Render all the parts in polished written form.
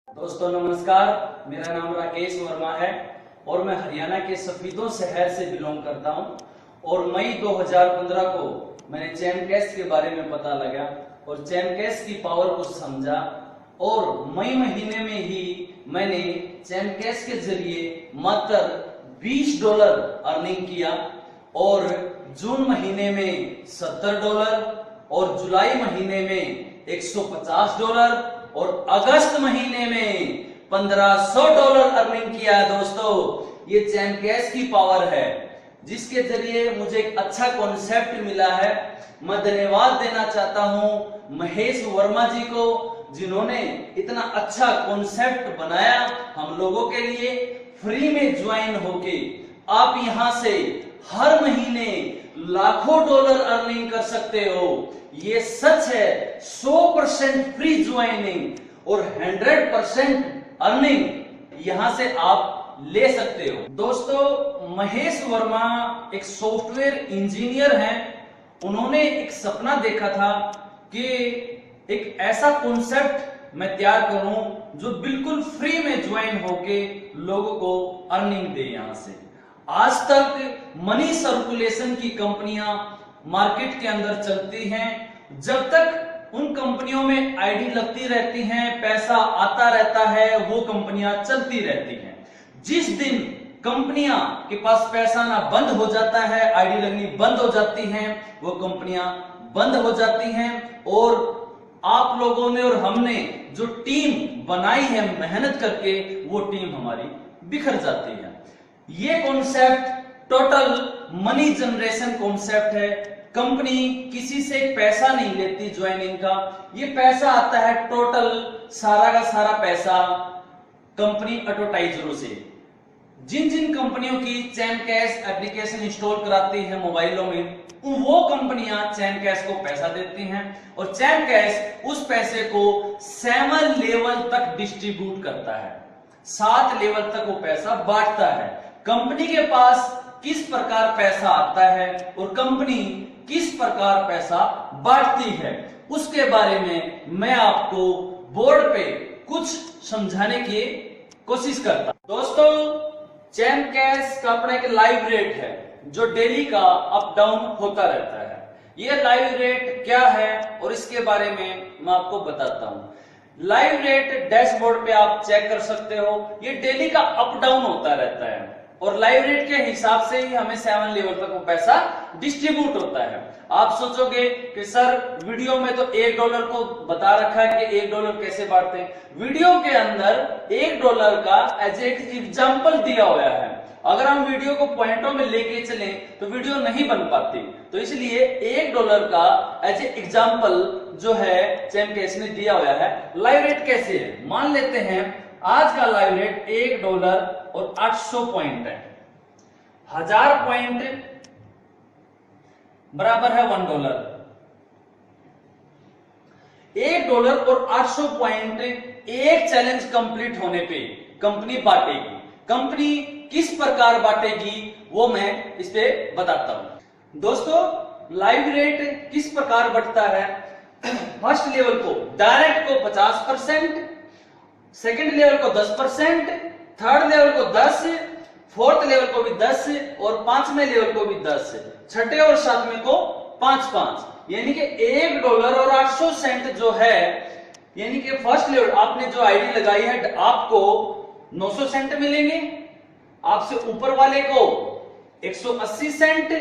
दोस्तों नमस्कार, मेरा नाम राकेश वर्मा है और मैं हरियाणा के सफीदों शहर से बिलोंग करता हूं। और मई 2015 को मैंने चैन कैश के बारे में पता लगा और चैन कैश की पावर को समझा और मई महीने में ही मैंने चैन कैश के जरिए मात्र $20 अर्निंग किया और जून महीने में $70 और जुलाई महीने में $150 और अगस्त महीने में $1500 अर्निंग किया। दोस्तों, ये चैन कैश की पावर है जिसके जरिए मुझे एक अच्छा कॉन्सेप्ट मिला है। मैं धन्यवाद देना चाहता हूं महेश वर्मा जी को, जिन्होंने इतना अच्छा कॉन्सेप्ट बनाया हम लोगों के लिए। फ्री में ज्वाइन होके आप यहां से हर महीने लाखों डॉलर अर्निंग कर सकते हो। ये सच है, 100% फ्री ज्वाइनिंग और 100% अर्निंग यहां से आप ले सकते हो। दोस्तों, महेश वर्मा एक सॉफ्टवेयर इंजीनियर हैं। उन्होंने एक सपना देखा था कि एक ऐसा कॉन्सेप्ट मैं तैयार करूं जो बिल्कुल फ्री में ज्वाइन होके लोगों को अर्निंग दे। यहां से आज तक मनी सर्कुलेशन की कंपनियां मार्केट के अंदर चलती हैं। जब तक उन कंपनियों में आईडी लगती रहती हैं, पैसा आता रहता है, वो कंपनियां चलती रहती हैं। जिस दिन कंपनियां के पास पैसा ना बंद हो जाता है, आईडी लगनी बंद हो जाती हैं, वो कंपनियां बंद हो जाती हैं। और आप लोगों ने और हमने जो टीम बनाई है मेहनत करके, वो टीम हमारी बिखर जाती है। ये concept total money generation concept है। कंपनी किसी से पैसा नहीं लेती ज्वाइनिंग का, ये पैसा आता है टोटल सारा का सारा पैसा कंपनी एडवर्टाइजरों से। जिन जिन कंपनियों की चैन कैश एप्लीकेशन इंस्टॉल कराती है मोबाइलों में, वो कंपनियां चैन कैश को पैसा देती हैं और चैन कैश उस पैसे को 7 लेवल तक डिस्ट्रीब्यूट करता है। 7 लेवल तक वो पैसा बांटता है। कंपनी के पास किस प्रकार पैसा आता है और कंपनी किस प्रकार पैसा बांटती है, उसके बारे में मैं आपको बोर्ड पे कुछ समझाने की कोशिश करता हूं। दोस्तों, चैन कैश का अपना एक लाइव रेट है जो डेली का अप डाउन होता रहता है। ये लाइव रेट क्या है और इसके बारे में मैं आपको बताता हूं। लाइव रेट डैशबोर्ड पे आप चेक कर सकते हो। ये डेली का अप डाउन होता रहता है और लाइव रेट के हिसाब से ही हमें 7 लेवल तक वो पैसा डिस्ट्रीब्यूट होता है। आप सोचोगे कि सर वीडियो में तो $1 को बता रखा है कि $1 कैसे बांटते हैं। वीडियो के अंदर $1 का एज एक एग्जाम्पल दिया हुआ है। अगर हम वीडियो को पॉइंटों में लेके चले तो वीडियो नहीं बन पाती, तो इसलिए $1 का एज ए एग्जाम्पल जो है चैन कैश ने दिया हुआ है। लाइव रेट कैसे है, मान लेते हैं आज का लाइव रेट $1 और 800 पॉइंट है। 1000 पॉइंट बराबर है $1। $1 और 800 पॉइंट एक चैलेंज कंप्लीट होने पे कंपनी बांटेगी। कंपनी किस प्रकार बांटेगी वो मैं इस पे बताता हूं। दोस्तों, लाइव रेट किस प्रकार बढ़ता है। फर्स्ट लेवल को डायरेक्ट को 50%, सेकंड लेवल को 10%, थर्ड लेवल को 10, फोर्थ लेवल को भी 10 और 5वें लेवल को भी 10, छठे और 7वें को 5-5, यानी कि $1 और 800 सेंट जो है, यानी कि फर्स्ट लेवल आपने जो आईडी लगाई है आपको 900 सेंट मिलेंगे, आपसे ऊपर वाले को 180 सेंट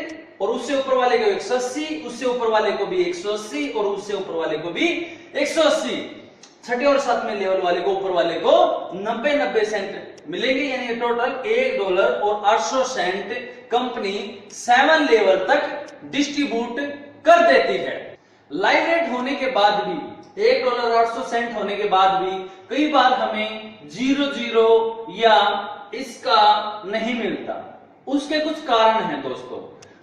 और उससे ऊपर वाले को 180, उससे ऊपर वाले को भी 180 और उससे ऊपर वाले को भी 180, छठे और 7वें लेवल वाले को ऊपर वाले को 90 सेंट मिलेंगे, यानी टोटल $1 और 800 सेंट कंपनी 7 लेवल तक डिस्ट्रीब्यूट कर देती है। लाइव रेट होने के बाद भी, $1 और 800 सेंट होने के बाद भी कई बार हमें 0 या इसका नहीं मिलता। उसके कुछ कारण हैं दोस्तों।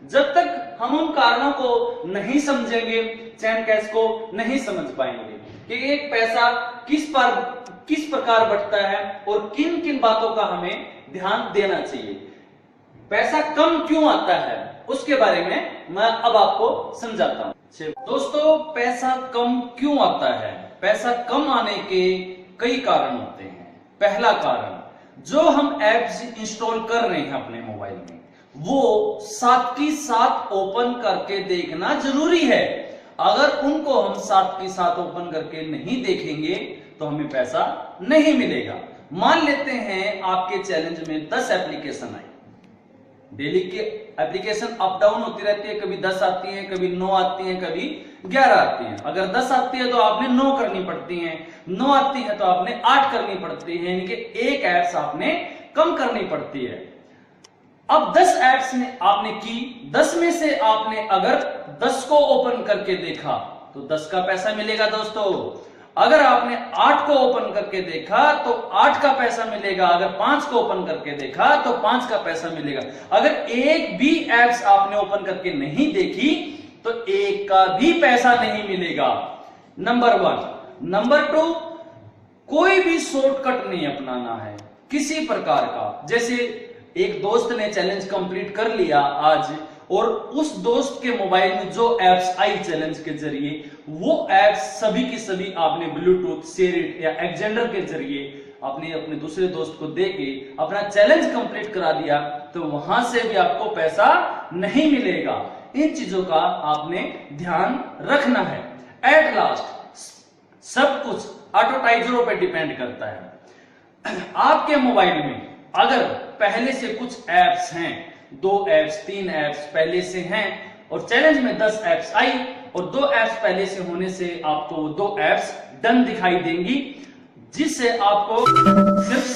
जब तक हम उन कारणों को नहीं समझेंगे, चैन कैश को नहीं समझ पाएंगे कि एक पैसा किस प्रकार बढ़ता है और किन किन बातों का हमें ध्यान देना चाहिए। पैसा कम क्यों आता है उसके बारे में मैं अब आपको समझाता हूं। दोस्तों, पैसा कम क्यों आता है, पैसा कम आने के कई कारण होते हैं। पहला कारण, जो हम ऐप्स इंस्टॉल कर रहे हैं अपने मोबाइल में, वो साथ की साथ ओपन करके देखना जरूरी है। अगर उनको हम साथ की साथ ओपन करके नहीं देखेंगे तो हमें पैसा नहीं मिलेगा। मान लेते हैं आपके चैलेंज में 10 एप्लीकेशन आई, डेली के एप्लीकेशन अप डाउन होती रहती है, कभी 10 आती है, कभी 9 आती है, कभी 11 आती है। अगर 10 आती है तो आपने 9 करनी पड़ती है, 9 आती है तो आपने 8 करनी पड़ती है, यानी कि एक एप्स आपने कम करनी पड़ती है। अब 10 एप्स में आपने की, 10 में से आपने अगर 10 को ओपन करके देखा तो 10 का पैसा मिलेगा दोस्तों। अगर आपने 8 को ओपन करके देखा तो 8 का पैसा मिलेगा, अगर 5 को ओपन करके देखा तो 5 का पैसा मिलेगा। अगर एक भी एप्स आपने ओपन करके नहीं देखी तो एक का भी पैसा नहीं मिलेगा। नंबर 1। नंबर 2, कोई भी शॉर्टकट नहीं अपनाना है किसी प्रकार का। जैसे एक दोस्त ने चैलेंज कंप्लीट कर लिया आज, और उस दोस्त के मोबाइल में जो एप्स आई चैलेंज के जरिए, वो एप्स सभी की सभी आपने ब्लूटूथ, शेयरिट या एक्जेंडर के जरिए आपने अपने दूसरे दोस्त को देके अपना चैलेंज कंप्लीट करा दिया, तो वहां से भी आपको पैसा नहीं मिलेगा। इन चीजों का आपने ध्यान रखना है। एट लास्ट सब कुछ एडवर्टाइजरों पर डिपेंड करता है। आपके मोबाइल में अगर पहले से कुछ एप्स हैं, 2 एप्स 3 एप्स पहले से हैं, और चैलेंज में 10 एप्स आई और 2 एप्स पहले से होने से आपको 2 एप्स डन दिखाई देंगी, जिससे आपको सिर्फ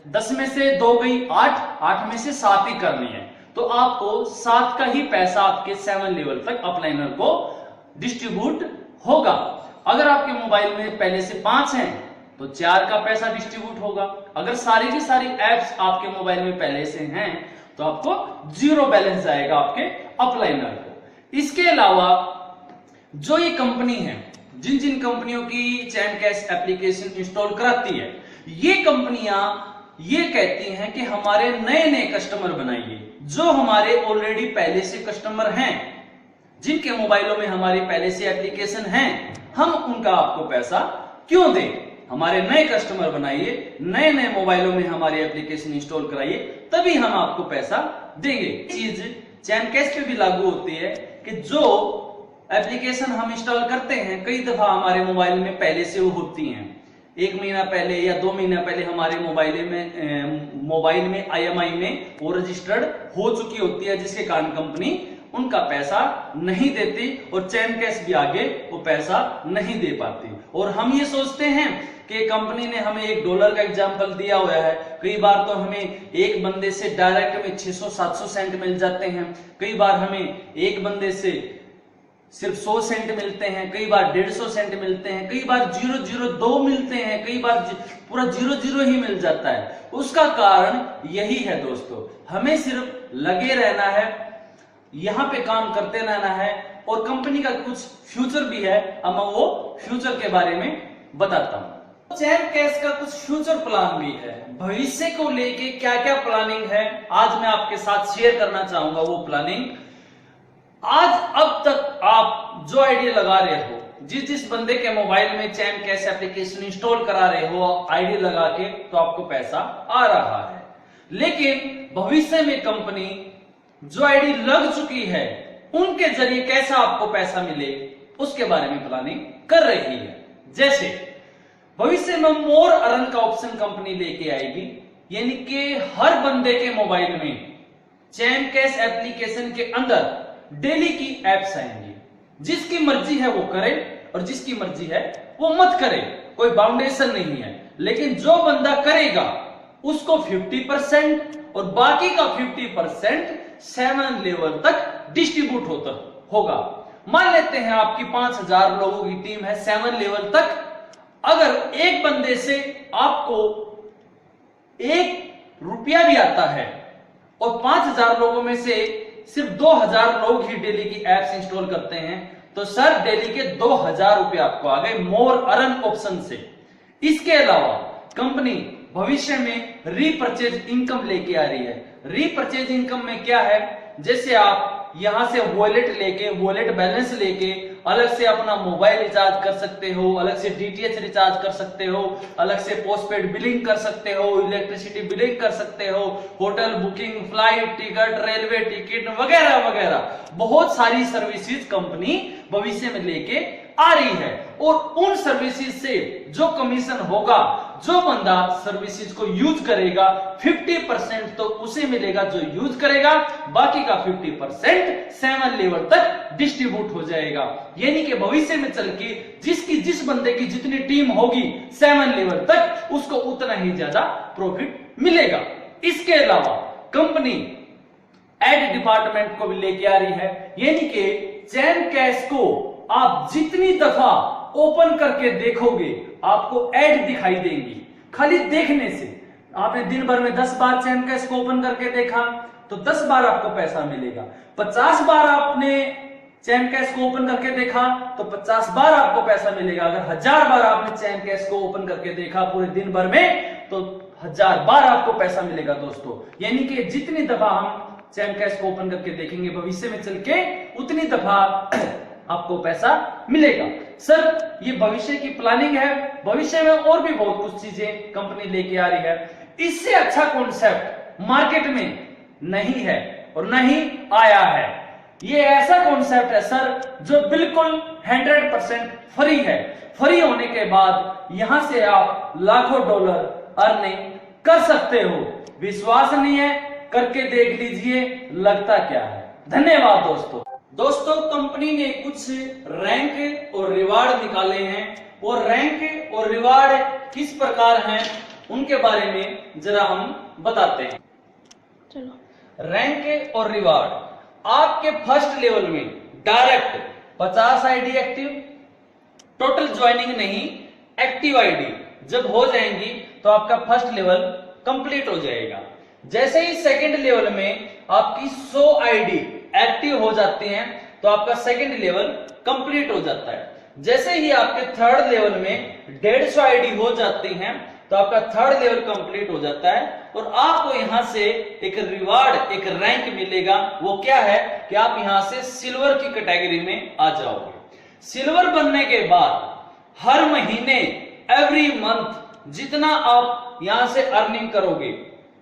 10 में से 2 गई 8, 8 में से 7 ही करनी है, तो आपको 7 का ही पैसा आपके 7 लेवल तक अपलाइनर को डिस्ट्रीब्यूट होगा। अगर आपके मोबाइल में पहले से 5 हैं तो 4 का पैसा डिस्ट्रीब्यूट होगा। अगर सारी की सारी एप्स आपके मोबाइल में पहले से हैं तो आपको 0 बैलेंस आएगा आपके अपलाइनर को। इसके अलावा जो ये कंपनी है, जिन जिन कंपनियों की चैन कैश एप्लीकेशन इंस्टॉल कराती है, ये कंपनियां ये कहती हैं कि हमारे नए नए कस्टमर बनाइए। जो हमारे ऑलरेडी पहले से कस्टमर हैं, जिनके मोबाइलों में हमारी पहले से एप्लीकेशन हैं, हम उनका आपको पैसा क्यों दें? हमारे नए कस्टमर बनाइए, नए नए मोबाइलों में हमारी एप्लीकेशन इंस्टॉल कराइए, तभी हम आपको पैसा देंगे। चीज चैन कैश पे भी लागू होती है कि जो एप्लीकेशन हम इंस्टॉल करते हैं, कई दफा हमारे मोबाइल में पहले से वो होती हैं। 1 महीना पहले या 2 महीना पहले हमारे मोबाइल में IMI में वो रजिस्टर्ड हो चुकी होती है, जिसके कारण कंपनी उनका पैसा नहीं देती और चैन कैश भी आगे वो पैसा नहीं दे पाती। और हम ये सोचते हैं कि कंपनी ने हमें $1 का एग्जांपल दिया हुआ है, कई बार तो हमें एक बंदे से डायरेक्ट में 600-700 सेंट मिल जाते हैं, कई बार हमें एक बंदे से सिर्फ 100 सेंट मिलते हैं, कई बार 150 सेंट मिलते हैं, कई बार 0.02 मिलते हैं, कई बार पूरा 0.0 ही मिल जाता है। उसका कारण यही है दोस्तों, हमें सिर्फ लगे रहना है, यहां पे काम करते रहना है, और कंपनी का कुछ फ्यूचर भी है। अब मैं वो फ्यूचर के बारे में बताता हूं। चैन कैश का कुछ फ्यूचर प्लान भी है, भविष्य को लेके क्या क्या प्लानिंग है आज मैं आपके साथ शेयर करना चाहूंगा। वो प्लानिंग आज अब तक आप जो आईडी लगा रहे हो, जिस बंदे के मोबाइल में चैन कैश एप्लीकेशन इंस्टॉल करा रहे हो आईडी लगा के, तो आपको पैसा आ रहा है। लेकिन भविष्य में कंपनी जो आईडी लग चुकी है उनके जरिए कैसा आपको पैसा मिले, उसके बारे में प्लानिंग कर रही है। जैसे भविष्य में मोर अर्न का ऑप्शन कंपनी लेके आएगी, यानी कि हर बंदे के मोबाइल में चैन कैश एप्लीकेशन के अंदर डेली की एप्स आएंगी। जिसकी मर्जी है वो करे और जिसकी मर्जी है वो मत करे, कोई बाउंडेशन नहीं है। लेकिन जो बंदा करेगा उसको 50% और बाकी का 50% 7 लेवल तक डिस्ट्रीब्यूट होगा। मान लेते हैं आपकी 5000 लोगों की टीम है 7 लेवल तक, अगर एक बंदे से आपको ₹1 भी आता है और 5000 लोगों में से सिर्फ 2000 लोग ही डेली की एप्स इंस्टॉल करते हैं, तो सर डेली के ₹2000 आपको आ गए मोर अर्न ऑप्शन से। इसके अलावा कंपनी भविष्य में रीपरचेज इनकम लेके आ रही है। रीपरचेज इनकम में क्या है, जैसे आप यहां से वॉलेट बैलेंस लेके अलग से अपना मोबाइल रिचार्ज कर सकते हो, अलग से डीटीएच रिचार्ज कर सकते हो, अलग से पोस्टपेड बिलिंग कर सकते हो, इलेक्ट्रिसिटी बिलिंग कर सकते हो, hotel booking, flight ticket, railway ticket वगैरह वगैरह बहुत सारी सर्विसेज कंपनी भविष्य में लेके आ रही है। और उन सर्विसेज से जो कमीशन होगा, जो बंदा सर्विसेज को यूज करेगा 50% तो उसे मिलेगा जो यूज करेगा, बाकी का 50% 7 लेवल तक डिस्ट्रीब्यूट हो जाएगा। यानी कि भविष्य में चल के जिस बंदे की जितनी टीम होगी 7 लेवल तक उसको उतना ही ज्यादा प्रॉफिट मिलेगा। इसके अलावा कंपनी एड डिपार्टमेंट को भी लेके आ रही है, यानी कि चैन कैश को आप जितनी दफा ओपन करके देखोगे आपको ऐड दिखाई देंगी। खाली देखने से आपने दिन भर में 10 बार चैन कैश को ओपन करके देखा तो 10 बार आपको पैसा मिलेगा। 50 बार आपने चैन कैश को ओपन करके देखा तो 50 बार आपको पैसा मिलेगा। अगर 1000 बार आपने चैन कैश को ओपन करके देखा पूरे दिन भर में तो 1000 बार आपको पैसा मिलेगा दोस्तों। यानी कि जितनी दफा हम चैन कैश को ओपन करके देखेंगे भविष्य में चल के उतनी दफा आपको पैसा मिलेगा। सर ये भविष्य की प्लानिंग है, भविष्य में और भी बहुत कुछ चीजें कंपनी लेके आ रही है। इससे अच्छा कॉन्सेप्ट मार्केट में नहीं है और नहीं आया है। ये ऐसा कॉन्सेप्ट है सर जो बिल्कुल 100% फ्री है। फ्री होने के बाद यहां से आप लाखों डॉलर अर्निंग कर सकते हो। विश्वास नहीं है, करके देख लीजिए लगता क्या है। धन्यवाद दोस्तों कंपनी ने कुछ रैंक और रिवार्ड निकाले हैं और रैंक और रिवार्ड किस प्रकार हैं उनके बारे में जरा हम बताते हैं। चलो रैंक और रिवार्ड आपके फर्स्ट लेवल में direct 50 ID active, total joining नहीं, एक्टिव आईडी जब हो जाएंगी तो आपका फर्स्ट लेवल कंप्लीट हो जाएगा। जैसे ही सेकंड लेवल में आपकी 100 आईडी एक्टिव हो जाती हैं तो आपका सेकंड लेवल कंप्लीट हो जाता है। जैसे ही आपके थर्ड लेवल में 150 आईडी हो जाती हैं तो आपका थर्ड लेवल कंप्लीट हो जाता है और आपको यहां से एक रिवार्ड, एक रैंक मिलेगा। वो क्या है कि आप यहां से सिल्वर की कैटेगरी में आ जाओगे। सिल्वर बनने के बाद हर महीने एवरी मंथ जितना आप यहां से अर्निंग करोगे,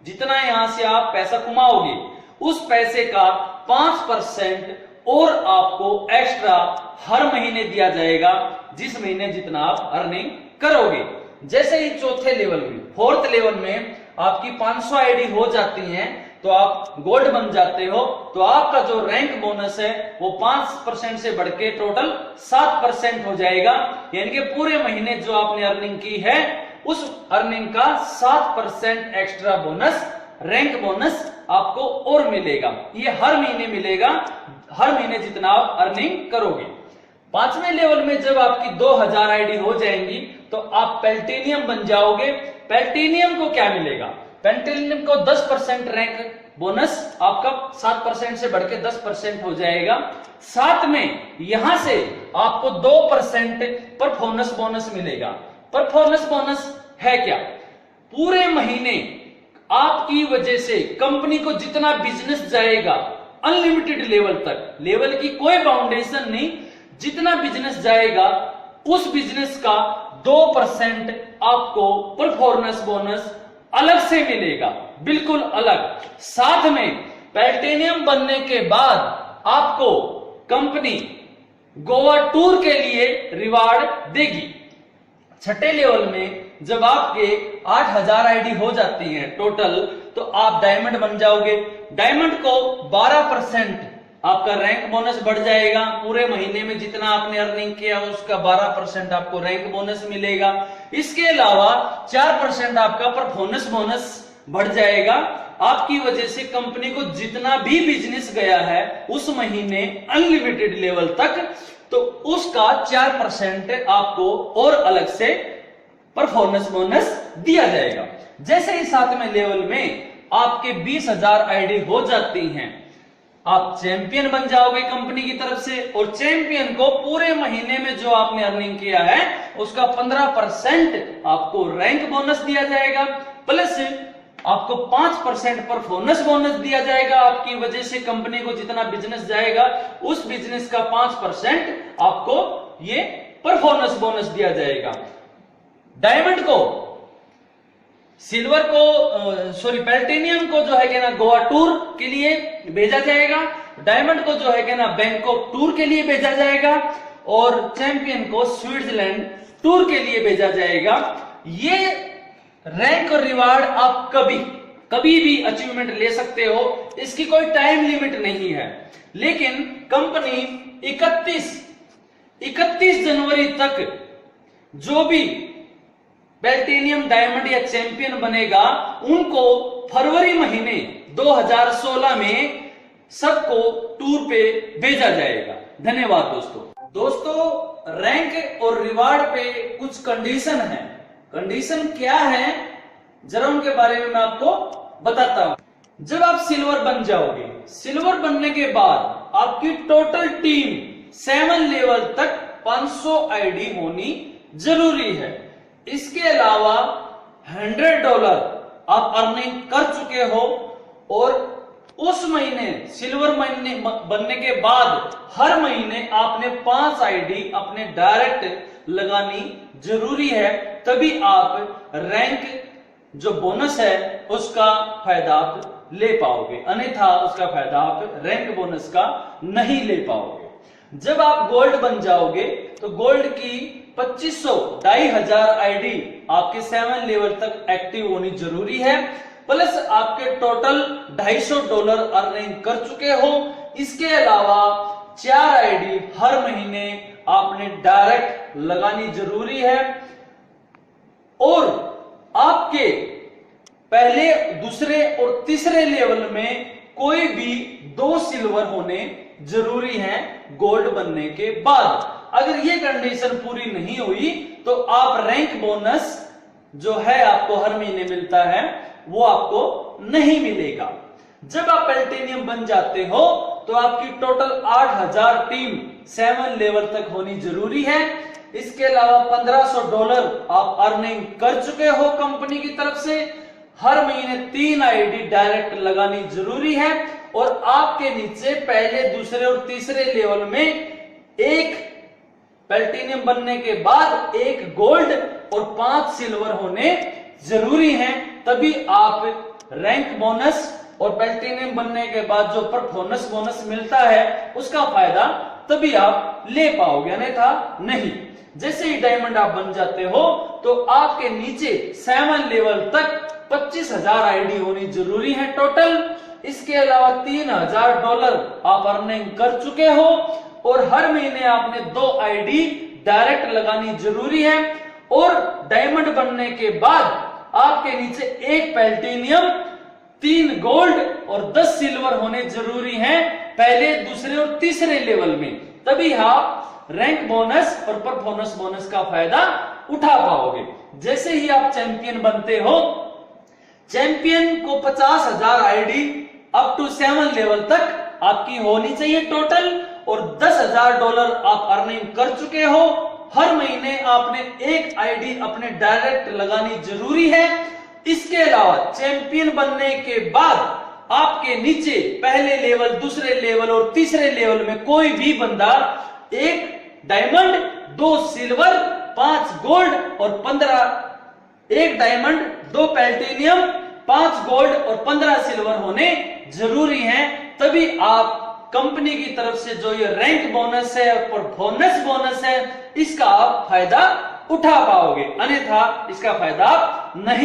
जितना यहां से आप पैसा कमाओगे, उस पैसे का 5% और आपको एक्स्ट्रा हर महीने दिया जाएगा, जिस महीने जितना आप अर्निंग करोगे। जैसे ही चौथे लेवल में, फोर्थ लेवल में आपकी 500 आईडी हो जाती हैं तो आप गोल्ड बन जाते हो, तो आपका जो रैंक बोनस है वो 5% से बढ़ के टोटल 7% हो जाएगा। यानी कि पूरे महीने जो आपने अर्निंग की है उस अर्निंग का 7% एक्स्ट्रा बोनस, रैंक बोनस आपको और मिलेगा। ये हर महीने मिलेगा, हर महीने जितना आप अर्निंग करोगे। 5वें लेवल में जब आपकी 2000 आईडी हो जाएंगी तो आप प्लैटिनियम बन जाओगे। प्लैटिनियम को क्या मिलेगा? प्लैटिनियम को 10% रैंक बोनस आपका 7% से बढ़ के 10% हो जाएगा। साथ में यहां से आपको 2% परफॉर्मेंस बोनस मिलेगा। परफॉर्मेंस बोनस है क्या? पूरे महीने आपकी वजह से कंपनी को जितना बिजनेस जाएगा अनलिमिटेड लेवल तक, लेवल की कोई बाउंडेशन नहीं, जितना बिजनेस जाएगा उस बिजनेस का 2% आपको परफॉर्मेंस बोनस अलग से मिलेगा, बिल्कुल अलग। साथ में प्लैटिनियम बनने के बाद आपको कंपनी गोवा टूर के लिए रिवार्ड देगी। छठे लेवल में जब आपके 8000 आईडी हो जाती है टोटल तो आप डायमंड बन जाओगे। डायमंड को 12% आपका रैंक बोनस बढ़ जाएगा। पूरे महीने में जितना आपने अर्निंग किया उसका 12% आपको रैंक बोनस मिलेगा। इसके अलावा 4% आपका परफॉर्मेंस बोनस बढ़ जाएगा। आपकी वजह से कंपनी को जितना भी बिजनेस गया है उस महीने अनलिमिटेड लेवल तक, तो उसका 4% आपको और अलग से परफॉर्मेंस बोनस दिया जाएगा। जैसे ही 7वें लेवल में आपके 20,000 आईडी हो जाती हैं, आप चैंपियन बन जाओगे कंपनी की तरफ से, और चैंपियन को पूरे महीने में जो आपने अर्निंग किया है उसका 15% आपको रैंक बोनस दिया जाएगा, प्लस आपको 5% परफॉर्मेंस बोनस दिया जाएगा। आपकी वजह से कंपनी को जितना बिजनेस जाएगा उस बिजनेस का 5% आपको ये परफॉर्मेंस बोनस दिया जाएगा। डायमंड को, सिल्वर को, सॉरी प्लैटिनियम को जो है कि ना गोवा टूर के लिए भेजा जाएगा, डायमंड को जो है कि ना बैंकॉक टूर के लिए भेजा जाएगा और चैंपियन को स्विट्जरलैंड टूर के लिए भेजा जाएगा। ये रैंक और रिवार्ड आप कभी भी अचीवमेंट ले सकते हो, इसकी कोई टाइम लिमिट नहीं है। लेकिन कंपनी 31 जनवरी तक जो भी प्लैटिनियम, डायमंड या चैंपियन बनेगा उनको फरवरी महीने 2016 में सबको टूर पे भेजा जाएगा। धन्यवाद दोस्तों, रैंक और रिवार्ड पे कुछ कंडीशन है। कंडीशन क्या है जरा उनके बारे में मैं आपको बताता हूं। जब आप सिल्वर बन जाओगे, सिल्वर बनने के बाद आपकी टोटल टीम 7 लेवल तक 500 आईडी होनी जरूरी है। इसके अलावा $100 आप अर्निंग कर चुके हो और उस महीने सिल्वर महीने बनने के बाद हर महीने आपने 5 आईडी अपने डायरेक्ट लगानी जरूरी है, तभी आप रैंक जो बोनस है उसका फायदा आप ले पाओगे, अन्यथा उसका फायदा आप रैंक बोनस का नहीं ले पाओगे। जब आप गोल्ड बन जाओगे तो गोल्ड की 2500 आईडी आपके 7 लेवल तक एक्टिव होनी जरूरी है, प्लस आपके टोटल $250 अर्निंग कर चुके हो। इसके अलावा 4 आईडी हर महीने आपने डायरेक्ट लगानी जरूरी है और आपके पहले, दूसरे और तीसरे लेवल में कोई भी 2 सिल्वर होने जरूरी है गोल्ड बनने के बाद। अगर ये कंडीशन पूरी नहीं हुई तो आप रैंक बोनस जो है आपको हर महीने मिलता है वो आपको नहीं मिलेगा। जब आप प्लैटिनियम बन जाते हो तो आपकी टोटल 8000 टीम 7 लेवल तक होनी जरूरी है। इसके अलावा $1500 आप अर्निंग कर चुके हो कंपनी की तरफ से। हर महीने 3 आईडी डायरेक्ट लगानी जरूरी है और आपके नीचे पहले, दूसरे और तीसरे लेवल में एक प्लैटिनियम बनने के बाद 1 गोल्ड और 5 सिल्वर होने जरूरी हैं, तभी आप रैंक बोनस और प्लैटिनियम बनने के बाद जो परफॉर्मेंस बोनस मिलता है उसका फायदा तभी आप ले पाओगे, अन्यथा नहीं। जैसे ही डायमंड आप बन जाते हो तो आपके नीचे 7 लेवल तक 25,000 आईडी होनी जरूरी है टोटल। इसके अलावा $3000 आप अर्निंग कर चुके हो और हर महीने आपने 2 आईडी डायरेक्ट लगानी जरूरी है। और डायमंड बनने के बाद आपके नीचे 1 प्लैटिनियम, 3 गोल्ड और 10 सिल्वर होने जरूरी हैं पहले, दूसरे और तीसरे लेवल में, तभी आप रैंक बोनस और परफॉर्मेंस बोनस का फायदा उठा पाओगे। जैसे ही आप चैंपियन बनते हो, चैंपियन को 50,000 आईडी अप टू 7 लेवल तक आपकी होनी चाहिए टोटल और $10,000 आप अर्निंग कर चुके हो। हर महीने आपने 1 आईडी अपने डायरेक्ट लगानी जरूरी है। इसके अलावा चैंपियन बनने के बाद आपके नीचे पहले लेवल, दूसरे लेवल और तीसरे लेवल में कोई भी बंदा 1 डायमंड, 2 सिल्वर, 5 गोल्ड और 1 डायमंड, 2 प्लैटिनियम, 5 गोल्ड और 15 सिल्वर होने जरूरी हैं, तभी आप कंपनी की तरफ से जो ये रैंक बोनस है और परफॉर्मेंस बोनस है इसका आप फायदा उठा पाओगे, अन्यथा इसका फायदा आप नहीं